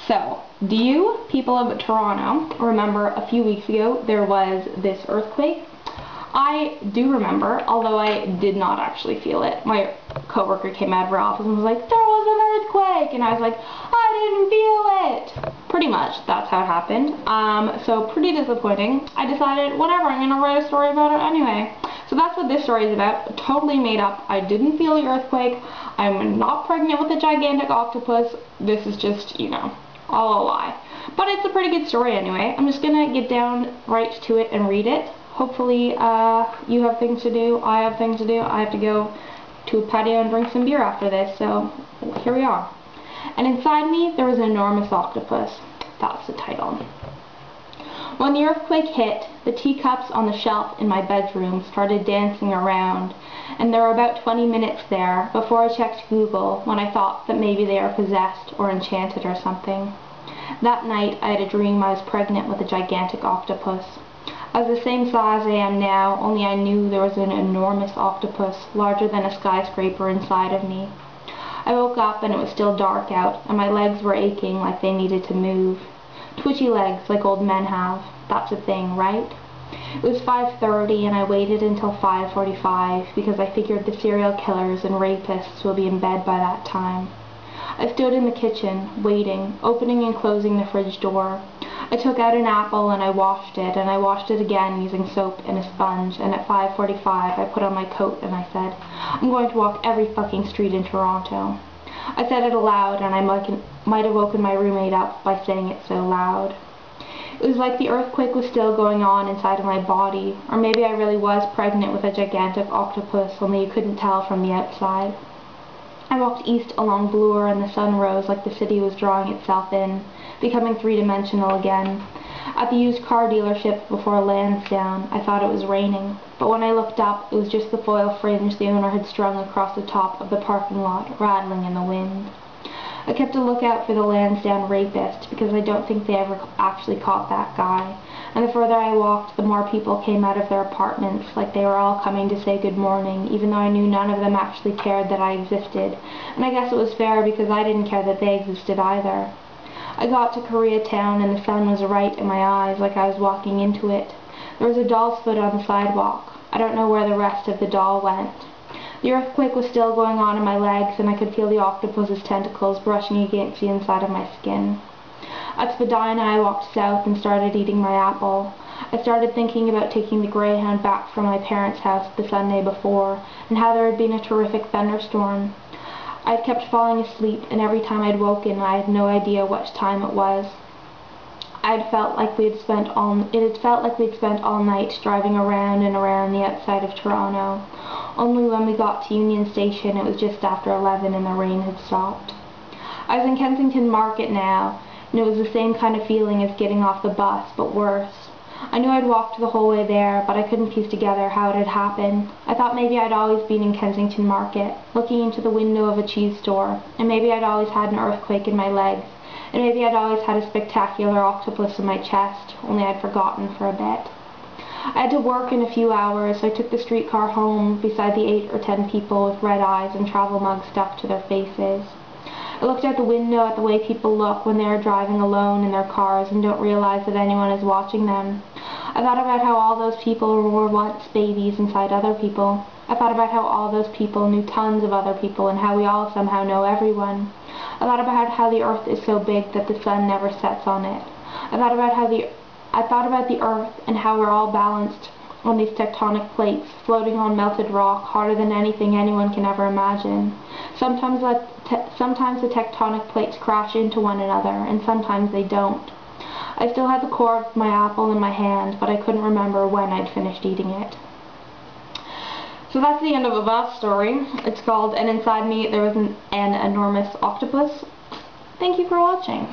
So, do you people of Toronto remember a few weeks ago there was this earthquake? I do remember, although I did not actually feel it. My coworker came out of her office and was like, there was an earthquake! And I was like, I didn't feel it! Pretty much, that's how it happened. So pretty disappointing. I decided, whatever, I'm going to write a story about it anyway. So that's what this story is about. Totally made up. I didn't feel the earthquake. I'm not pregnant with a gigantic octopus. This is just, you know, all a lie. But it's a pretty good story anyway. I'm just going to get down right to it and read it. Hopefully you have things to do, I have things to do. I have to go to a patio and drink some beer after this, so here we are. And inside me there was an enormous octopus. That's the title. When the earthquake hit, the teacups on the shelf in my bedroom started dancing around, and there were about 20 minutes there before I checked Google when I thought that maybe they are possessed or enchanted or something. That night I had a dream I was pregnant with a gigantic octopus. I was the same size I am now, only I knew there was an enormous octopus, larger than a skyscraper, inside of me. I woke up and it was still dark out, and my legs were aching like they needed to move. Twitchy legs, like old men have. That's a thing, right? It was 5:30 and I waited until 5:45 because I figured the serial killers and rapists will be in bed by that time. I stood in the kitchen, waiting, opening and closing the fridge door. I took out an apple and I washed it again using soap and a sponge, and at 5:45 I put on my coat and I said, I'm going to walk every fucking street in Toronto. I said it aloud, and I might have woken my roommate up by saying it so loud. It was like the earthquake was still going on inside of my body, or maybe I really was pregnant with a gigantic octopus, only you couldn't tell from the outside. I walked east along Bloor and the sun rose like the city was drawing itself in, becoming three-dimensional again. At the used car dealership before Lansdowne, I thought it was raining, but when I looked up, it was just the foil fringe the owner had strung across the top of the parking lot, rattling in the wind. I kept a lookout for the Lansdowne rapist, because I don't think they ever actually caught that guy, and the further I walked, the more people came out of their apartments, like they were all coming to say good morning, even though I knew none of them actually cared that I existed, and I guess it was fair because I didn't care that they existed either. I got to Koreatown and the sun was right in my eyes like I was walking into it. There was a doll's foot on the sidewalk. I don't know where the rest of the doll went. The earthquake was still going on in my legs, and I could feel the octopus's tentacles brushing against the inside of my skin. At Spadina I walked south and started eating my apple. I started thinking about taking the Greyhound back from my parents' house the Sunday before, and how there had been a terrific thunderstorm. I had kept falling asleep, and every time I'd woken I had no idea what time it was. It had felt like we'd spent all night driving around and around the outside of Toronto. Only when we got to Union Station it was just after 11 and the rain had stopped. I was in Kensington Market now, and it was the same kind of feeling as getting off the bus, but worse. I knew I'd walked the whole way there, but I couldn't piece together how it had happened. I thought maybe I'd always been in Kensington Market, looking into the window of a cheese store, and maybe I'd always had an earthquake in my legs, and maybe I'd always had a spectacular octopus in my chest, only I'd forgotten for a bit. I had to work in a few hours, so I took the streetcar home beside the 8 or 10 people with red eyes and travel mugs stuck to their faces. I looked out the window at the way people look when they are driving alone in their cars and don't realize that anyone is watching them. I thought about how all those people were once babies inside other people. I thought about how all those people knew tons of other people and how we all somehow know everyone. I thought about how the earth is so big that the sun never sets on it. I thought about the earth and how we're all balanced on these tectonic plates, floating on melted rock, harder than anything anyone can ever imagine. Sometimes the tectonic plates crash into one another, and sometimes they don't. I still had the core of my apple in my hand, but I couldn't remember when I'd finished eating it. So that's the end of that story. It's called And Inside Me There Was an Enormous Octopus. Thank you for watching.